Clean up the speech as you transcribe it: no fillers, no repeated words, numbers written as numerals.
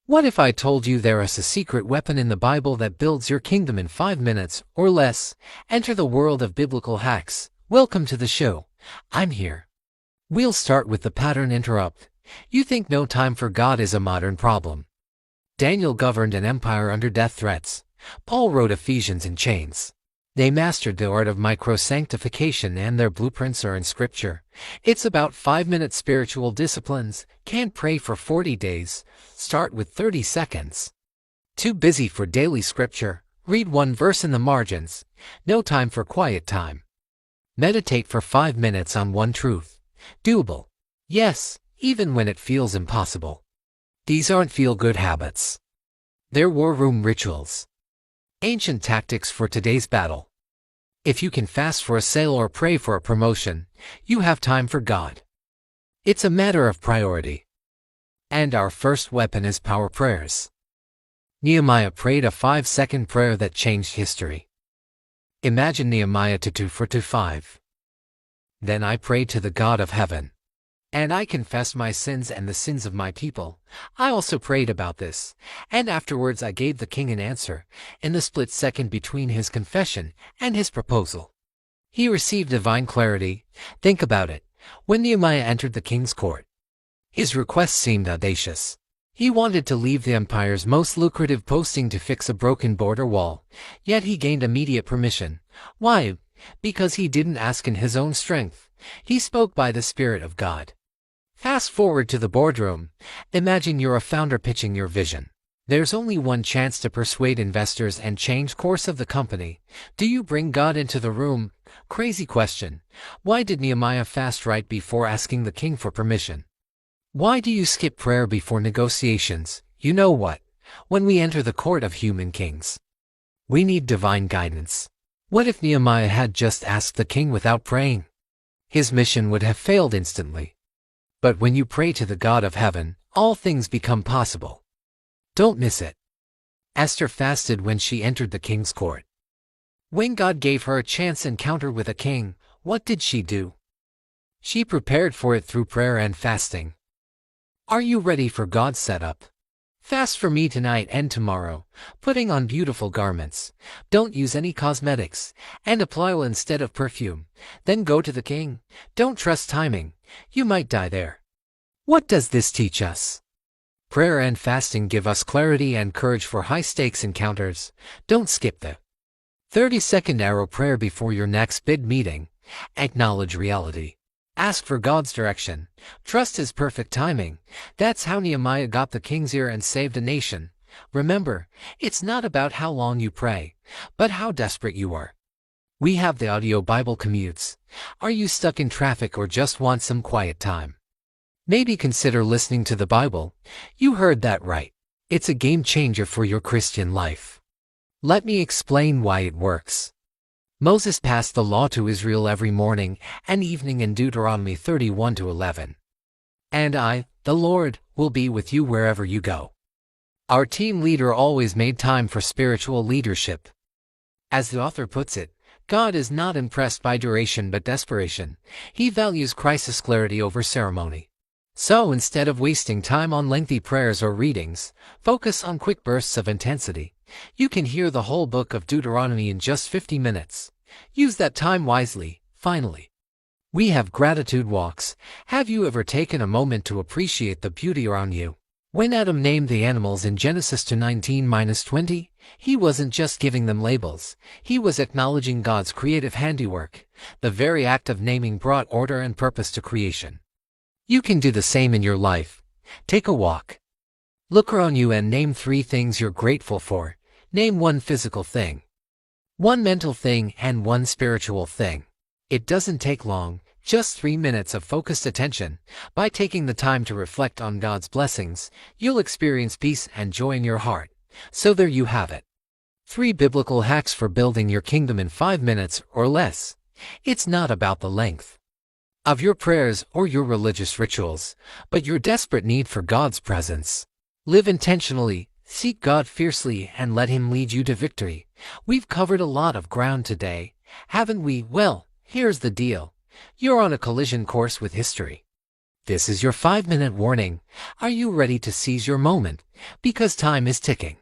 What if I told you there is a secret weapon in the Bible that builds your kingdom in 5 minutes or less? Enter the world of biblical hacks. Welcome to the show. I'm here. We'll start with the pattern interrupt. You think no time for God is a modern problem. Daniel governed an empire under death threats. Paul wrote Ephesians in chains. They mastered the art of micro-sanctification and their blueprints are in Scripture. It's about 5-minute spiritual disciplines. Can't pray for 40 days. Start with 30 seconds. Too busy for daily Scripture. Read one verse in the margins. No time for quiet time. Meditate for 5 minutes on one truth. Doable. Yes, even when it feels impossible. These aren't feel-good habits. They're war room rituals. Ancient tactics for today's battle. If you can fast for a sale or pray for a promotion, you have time for God. It's a matter of priority. And our first weapon is power prayers. Nehemiah prayed a 5-second prayer that changed history. Imagine Nehemiah 2:4-5. Then I prayed to the God of heaven. And I confessed my sins and the sins of my people. I also prayed about this, and afterwards I gave the king an answer, in the split second between his confession and his proposal. He received divine clarity. Think about it. When Nehemiah entered the king's court, his request seemed audacious. He wanted to leave the empire's most lucrative posting to fix a broken border wall, yet he gained immediate permission. Why? Because he didn't ask in his own strength. He spoke by the Spirit of God. Fast forward to the boardroom. Imagine you're a founder pitching your vision. There's only one chance to persuade investors and change course of the company. Do you bring God into the room? Crazy question. Why did Nehemiah fast right before asking the king for permission? Why do you skip prayer before negotiations? You know what? When we enter the court of human kings, we need divine guidance. What if Nehemiah had just asked the king without praying? His mission would have failed instantly. But when you pray to the God of heaven, all things become possible. Don't miss it. Esther fasted when she entered the king's court. When God gave her a chance encounter with a king, what did she do? She prepared for it through prayer and fasting. Are you ready for God's setup? Fast for me tonight and tomorrow, putting on beautiful garments. Don't use any cosmetics, and apply oil instead of perfume. Then go to the king. Don't trust timing. You might die there. What does this teach us? Prayer and fasting give us clarity and courage for high-stakes encounters. Don't skip the 30-second arrow prayer before your next bid meeting. Acknowledge reality. Ask for God's direction. Trust His perfect timing. That's how Nehemiah got the king's ear and saved a nation. Remember, it's not about how long you pray, but how desperate you are. We have the audio Bible commutes. Are you stuck in traffic or just want some quiet time? Maybe consider listening to the Bible. You heard that right. It's a game changer for your Christian life. Let me explain why it works. Moses passed the law to Israel every morning and evening in Deuteronomy 31-11. And I, the Lord, will be with you wherever you go. Our team leader always made time for spiritual leadership. As the author puts it, God is not impressed by duration but desperation. He values crisis clarity over ceremony. So instead of wasting time on lengthy prayers or readings, focus on quick bursts of intensity. You can hear the whole book of Deuteronomy in just 50 minutes. Use that time wisely. Finally, we have gratitude walks. Have you ever taken a moment to appreciate the beauty around you? When Adam named the animals in Genesis 2:19-20, he wasn't just giving them labels. He was acknowledging God's creative handiwork. The very act of naming brought order and purpose to creation. You can do the same in your life. Take a walk. Look around you and name 3 things you're grateful for. Name 1 physical thing, 1 mental thing, and 1 spiritual thing. It doesn't take long, just 3 minutes of focused attention. By taking the time to reflect on God's blessings, you'll experience peace and joy in your heart. So there you have it. 3 biblical hacks for building your kingdom in 5 minutes or less. It's not about the length of your prayers or your religious rituals, but your desperate need for God's presence. Live intentionally, seek God fiercely, and let Him lead you to victory. We've covered a lot of ground today, haven't we? Well, here's the deal. You're on a collision course with history. This is your 5-minute warning. Are you ready to seize your moment? Because time is ticking.